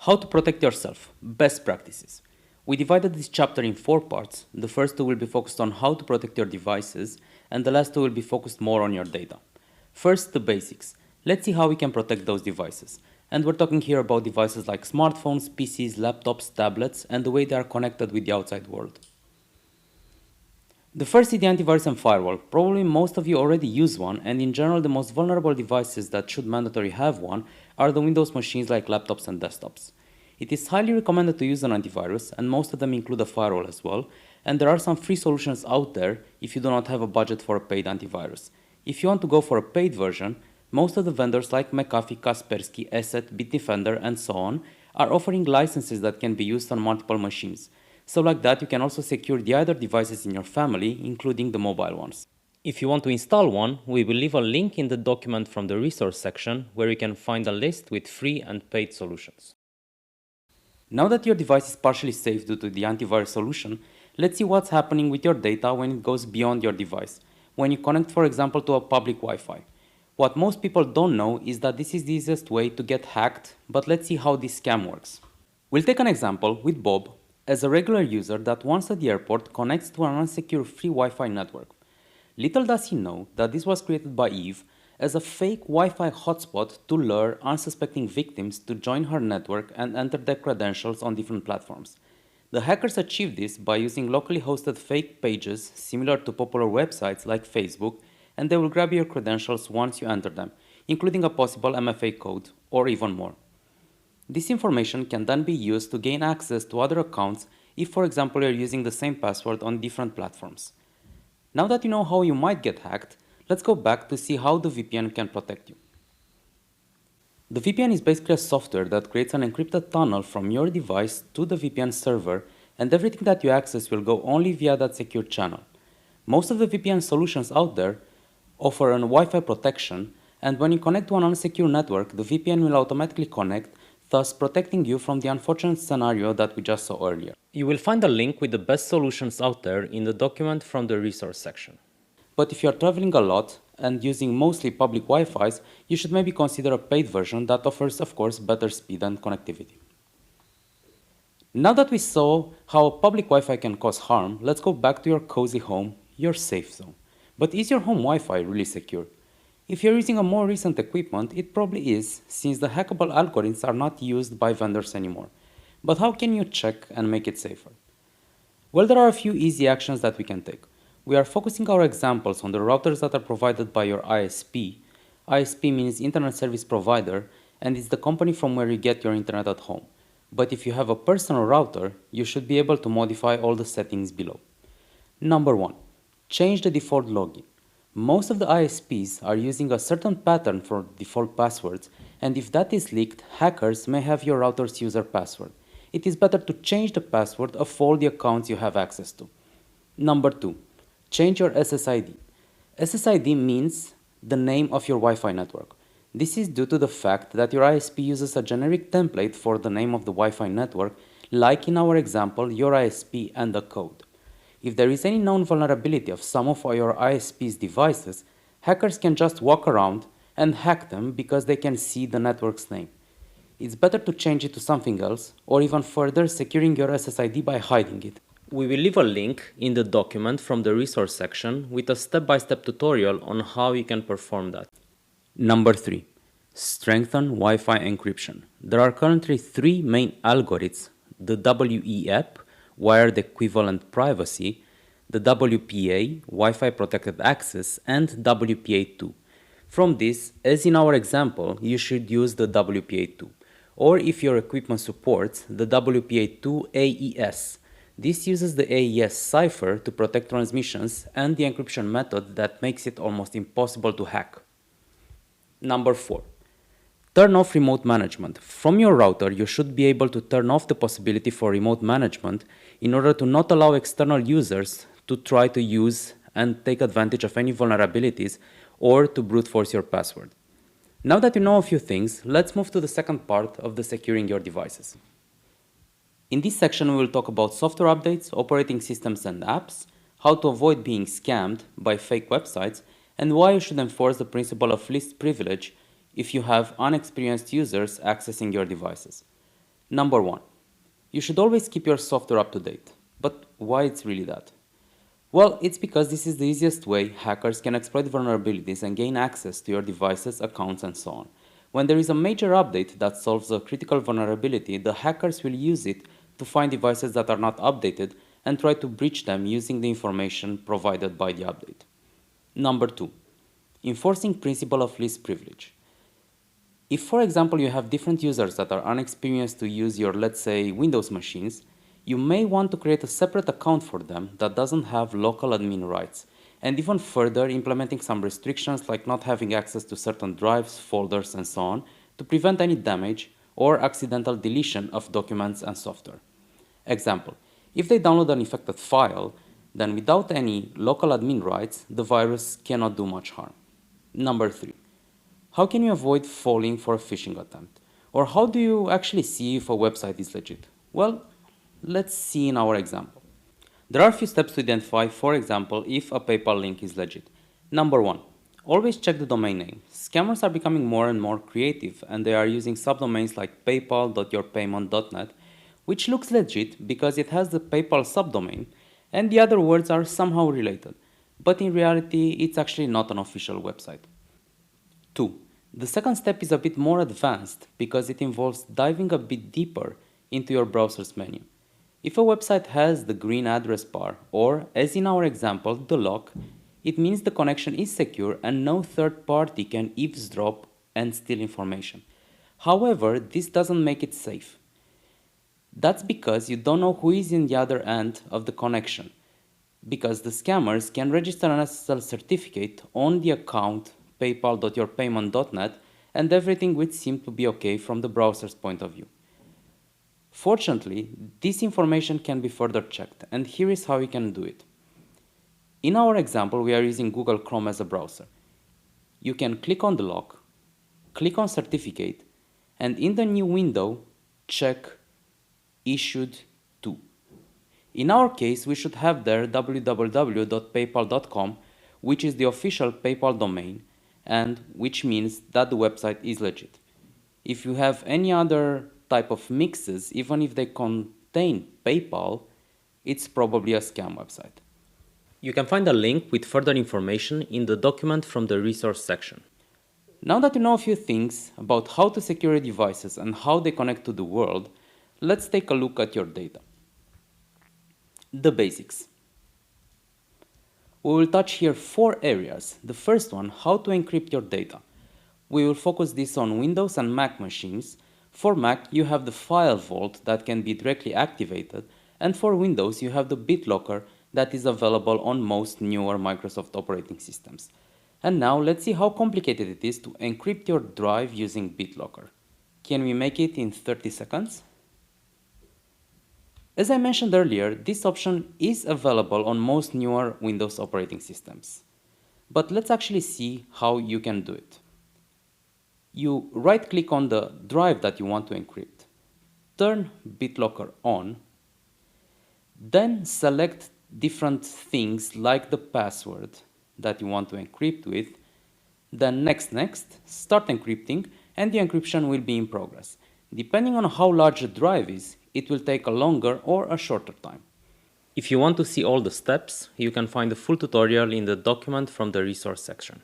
How to protect yourself. Best practices. We divided this chapter in 4 parts. The first two will be focused on how to protect your devices, and the last two will be focused more on your data. First, the basics. Let's see how we can protect those devices. And we're talking here about devices like smartphones, PCs, laptops, tablets, and the way they are connected with the outside world. The first is the antivirus and firewall. Probably most of you already use one, and in general the most vulnerable devices that should mandatory have one are the Windows machines like laptops and desktops. It is highly recommended to use an antivirus, and most of them include a firewall as well, and there are some free solutions out there if you do not have a budget for a paid antivirus. If you want to go for a paid version, most of the vendors like McAfee, Kaspersky, Asset, Bitdefender, and so on are offering licenses that can be used on multiple machines. So like that, you can also secure the other devices in your family, including the mobile ones. If you want to install one, we will leave a link in the document from the resource section where you can find a list with free and paid solutions. Now that your device is partially safe due to the antivirus solution, let's see what's happening with your data when it goes beyond your device. When you connect, for example, to a public Wi-Fi. What most people don't know is that this is the easiest way to get hacked, but let's see how this scam works. We'll take an example with Bob, as a regular user that once at the airport connects to an unsecure free Wi-Fi network. Little does he know that this was created by Eve as a fake Wi-Fi hotspot to lure unsuspecting victims to join her network and enter their credentials on different platforms. The hackers achieved this by using locally hosted fake pages similar to popular websites like Facebook, and they will grab your credentials once you enter them, including a possible MFA code or even more. This information can then be used to gain access to other accounts if, for example, you're using the same password on different platforms. Now that you know how you might get hacked, let's go back to see how the VPN can protect you. The VPN is basically a software that creates an encrypted tunnel from your device to the VPN server, and everything that you access will go only via that secure channel. Most of the VPN solutions out there offer an Wi-Fi protection, and when you connect to an unsecure network, the VPN will automatically connect, thus protecting you from the unfortunate scenario that we just saw earlier. You will find a link with the best solutions out there in the document from the resource section. But if you are traveling a lot and using mostly public Wi-Fis, you should maybe consider a paid version that offers, of course, better speed and connectivity. Now that we saw how public Wi-Fi can cause harm, let's go back to your cozy home, your safe zone. But is your home Wi-Fi really secure? If you're using a more recent equipment, it probably is, since the hackable algorithms are not used by vendors anymore. But how can you check and make it safer? Well, there are a few easy actions that we can take. We are focusing our examples on the routers that are provided by your ISP. ISP means Internet Service Provider, and it's the company from where you get your internet at home. But if you have a personal router, you should be able to modify all the settings below. Number 1. Change the default login. Most of the ISPs are using a certain pattern for default passwords, and if that is leaked, hackers may have your router's user password. It is better to change the password of all the accounts you have access to. Number 2. Change your SSID. SSID means the name of your Wi-Fi network. This is due to the fact that your ISP uses a generic template for the name of the Wi-Fi network, like in our example, your ISP and the code. If there is any known vulnerability of some of your ISP's devices, hackers can just walk around and hack them because they can see the network's name. It's better to change it to something else, or even further securing your SSID by hiding it. We will leave a link in the document from the resource section with a step-by-step tutorial on how you can perform that. Number 3. Strengthen Wi-Fi encryption. There are currently 3 main algorithms: the WEAP, Wired Equivalent Privacy, the WPA, Wi-Fi Protected Access, and WPA2. From this, as in our example, you should use the WPA2. Or if your equipment supports, the WPA2 AES. This uses the AES cipher to protect transmissions and the encryption method that makes it almost impossible to hack. Number 4. Turn off remote management. From your router, you should be able to turn off the possibility for remote management in order to not allow external users to try to use and take advantage of any vulnerabilities or to brute force your password. Now that you know a few things, let's move to the second part of the securing your devices. In this section, we will talk about software updates, operating systems and apps, how to avoid being scammed by fake websites, and why you should enforce the principle of least privilege if you have unexperienced users accessing your devices. Number one, you should always keep your software up to date. But why it's really that? Well, it's because this is the easiest way hackers can exploit vulnerabilities and gain access to your devices, accounts, and so on. When there is a major update that solves a critical vulnerability, the hackers will use it to find devices that are not updated and try to breach them using the information provided by the update. Number two, enforcing principle of least privilege. If, for example, you have different users that are unexperienced to use your, let's say, Windows machines, you may want to create a separate account for them that doesn't have local admin rights, and even further implementing some restrictions like not having access to certain drives, folders, and so on to prevent any damage or accidental deletion of documents and software. Example, if they download an infected file, then without any local admin rights, the virus cannot do much harm. Number three, how can you avoid falling for a phishing attempt? Or how do you actually see if a website is legit? Well, let's see in our example. There are a few steps to identify, for example, if a PayPal link is legit. Number one, always check the domain name. Scammers are becoming more and more creative, and they are using subdomains like paypal.yourpayment.net, which looks legit because it has the PayPal subdomain, and the other words are somehow related. But in reality, it's actually not an official website. 2. The second step is a bit more advanced because it involves diving a bit deeper into your browser's menu. If a website has the green address bar, or as in our example, the lock, it means the connection is secure and no third party can eavesdrop and steal information. However, this doesn't make it safe. That's because you don't know who is in the other end of the connection, because the scammers can register an SSL certificate on the account paypal.yourpayment.net and everything would seem to be okay from the browser's point of view. Fortunately, this information can be further checked, and here is how you can do it. In our example, we are using Google Chrome as a browser. You can click on the lock, click on certificate, and in the new window, check issued to. In our case, we should have there www.paypal.com, which is the official PayPal domain, and which means that the website is legit. If you have any other type of mixes, even if they contain PayPal, it's probably a scam website. You can find a link with further information in the document from the resource section. Now that you know a few things about how to secure your devices and how they connect to the world, let's take a look at your data. The basics. We will touch here 4 areas. The first one, how to encrypt your data. We will focus this on Windows and Mac machines. For Mac, you have the file vault that can be directly activated, and for Windows, you have the BitLocker that is available on most newer Microsoft operating systems. And now let's see how complicated it is to encrypt your drive using BitLocker. Can we make it in 30 seconds? As I mentioned earlier, this option is available on most newer Windows operating systems. But let's actually see how you can do it. You right-click on the drive that you want to encrypt, turn BitLocker on, then select different things like the password that you want to encrypt with, then next, start encrypting, and the encryption will be in progress. Depending on how large the drive is, it will take a longer or a shorter time. If you want to see all the steps, you can find the full tutorial in the document from the resource section.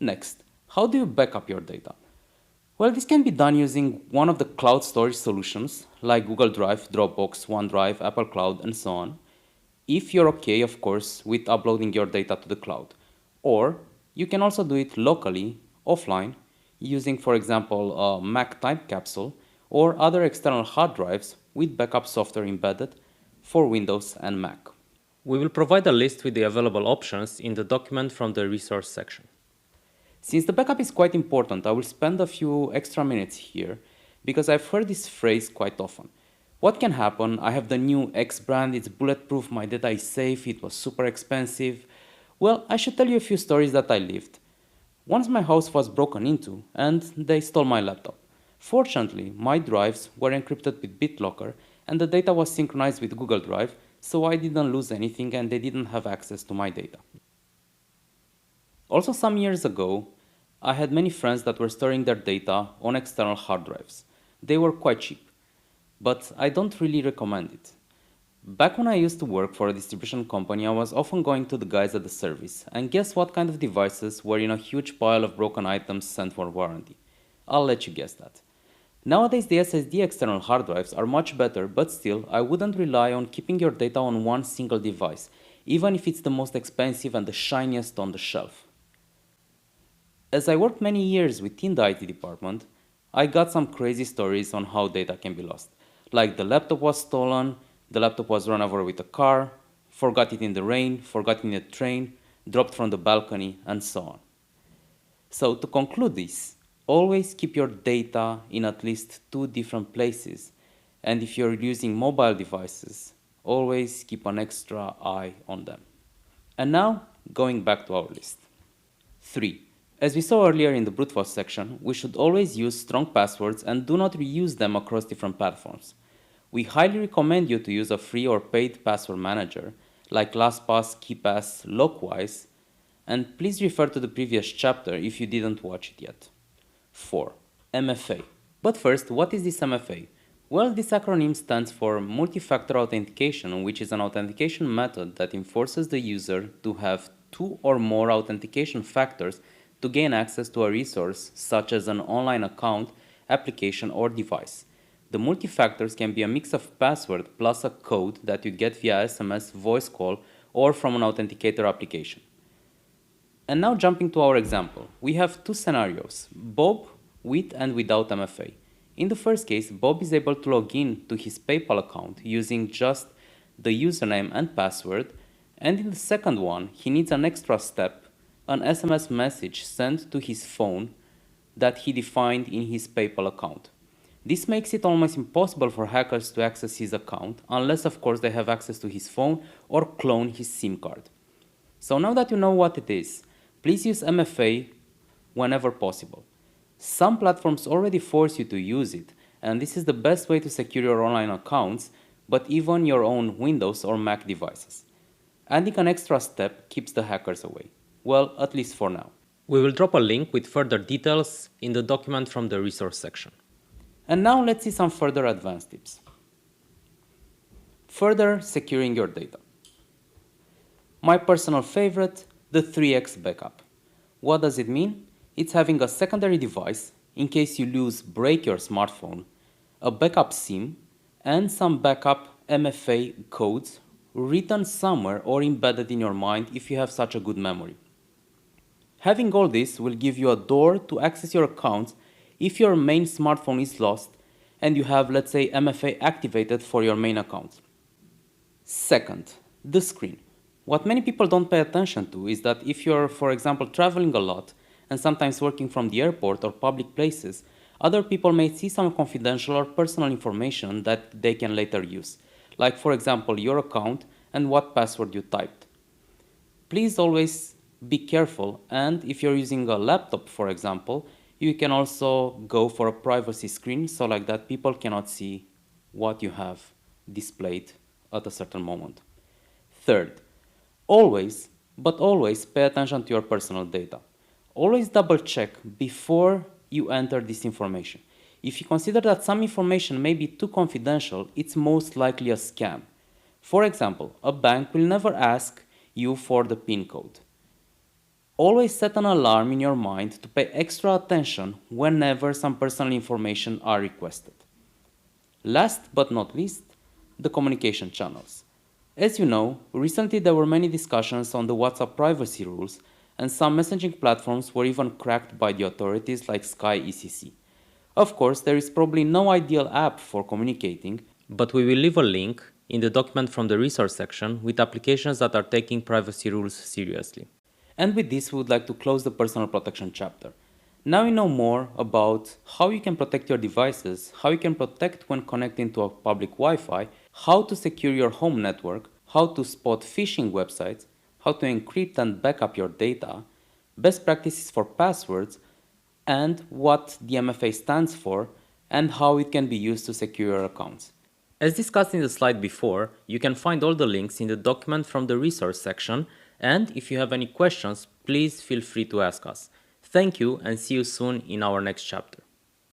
Next, how do you backup your data? Well, this can be done using one of the cloud storage solutions like Google Drive, Dropbox, OneDrive, Apple Cloud, and so on, if you're okay, of course, with uploading your data to the cloud. Or you can also do it locally, offline, using, for example, a Mac time capsule or other external hard drives with backup software embedded for Windows and Mac. We will provide a list with the available options in the document from the resource section. Since the backup is quite important, I will spend a few extra minutes here because I've heard this phrase quite often. What can happen? I have the new X brand, it's bulletproof, my data is safe, it was super expensive. Well, I should tell you a few stories that I lived. Once my house was broken into and they stole my laptop. Fortunately, my drives were encrypted with BitLocker and the data was synchronized with Google Drive, so I didn't lose anything and they didn't have access to my data. Also, some years ago, I had many friends that were storing their data on external hard drives. They were quite cheap, but I don't really recommend it. Back when I used to work for a distribution company, I was often going to the guys at the service, and guess what kind of devices were in a huge pile of broken items sent for warranty? I'll let you guess that. Nowadays, the SSD external hard drives are much better, but still, I wouldn't rely on keeping your data on one single device, even if it's the most expensive and the shiniest on the shelf. As I worked many years within the IT department, I got some crazy stories on how data can be lost. Like the laptop was stolen, the laptop was run over with a car, forgot it in the rain, forgot it in a train, dropped from the balcony, and so on. So to conclude this, always keep your data in at least two different places. And if you're using mobile devices, always keep an extra eye on them. And now, going back to our list. 3. As we saw earlier in the brute force section, we should always use strong passwords and do not reuse them across different platforms. We highly recommend you to use a free or paid password manager like LastPass, KeePass, Lockwise, and please refer to the previous chapter if you didn't watch it yet. 4. MFA. But first, what is this MFA? Well, this acronym stands for Multi-Factor Authentication, which is an authentication method that enforces the user to have two or more authentication factors to gain access to a resource such as an online account, application, or device. The multi-factors can be a mix of password plus a code that you get via SMS, voice call, or from an authenticator application. And now jumping to our example, we have two scenarios, Bob with and without MFA. In the first case, Bob is able to log in to his PayPal account using just the username and password, and in the second one, he needs an extra step, an SMS message sent to his phone that he defined in his PayPal account. This makes it almost impossible for hackers to access his account, unless of course they have access to his phone or clone his SIM card. So now that you know what it is, please use MFA whenever possible. Some platforms already force you to use it, and this is the best way to secure your online accounts, but even your own Windows or Mac devices. Adding an extra step keeps the hackers away. Well, at least for now. We will drop a link with further details in the document from the resource section. And now let's see some further advanced tips. Further securing your data. My personal favorite, the 3x backup. What does it mean? It's having a secondary device in case you break your smartphone, a backup SIM, and some backup MFA codes written somewhere or embedded in your mind if you have such a good memory. Having all this will give you a door to access your accounts if your main smartphone is lost and you have, let's say, MFA activated for your main account. Second, the screen. What many people don't pay attention to is that if you're, for example, traveling a lot and sometimes working from the airport or public places, other people may see some confidential or personal information that they can later use, like for example your account and what password you typed. Please always be careful, and if you're using a laptop, for example, you can also go for a privacy screen so like that people cannot see what you have displayed at a certain moment. Third, always, but always pay attention to your personal data. Always double check before you enter this information. If you consider that some information may be too confidential, it's most likely a scam. For example, a bank will never ask you for the PIN code. Always set an alarm in your mind to pay extra attention whenever some personal information are requested. Last but not least, the communication channels. As you know, recently there were many discussions on the WhatsApp privacy rules, and some messaging platforms were even cracked by the authorities like Sky ECC. Of course, there is probably no ideal app for communicating, but we will leave a link in the document from the resource section with applications that are taking privacy rules seriously. And with this, we would like to close the personal protection chapter. Now you know more about how you can protect your devices, how you can protect when connecting to a public Wi-Fi, how to secure your home network, how to spot phishing websites, how to encrypt and backup your data, best practices for passwords, and what the MFA stands for, and how it can be used to secure your accounts. As discussed in the slide before, you can find all the links in the document from the resource section, and if you have any questions, please feel free to ask us. Thank you and see you soon in our next chapter.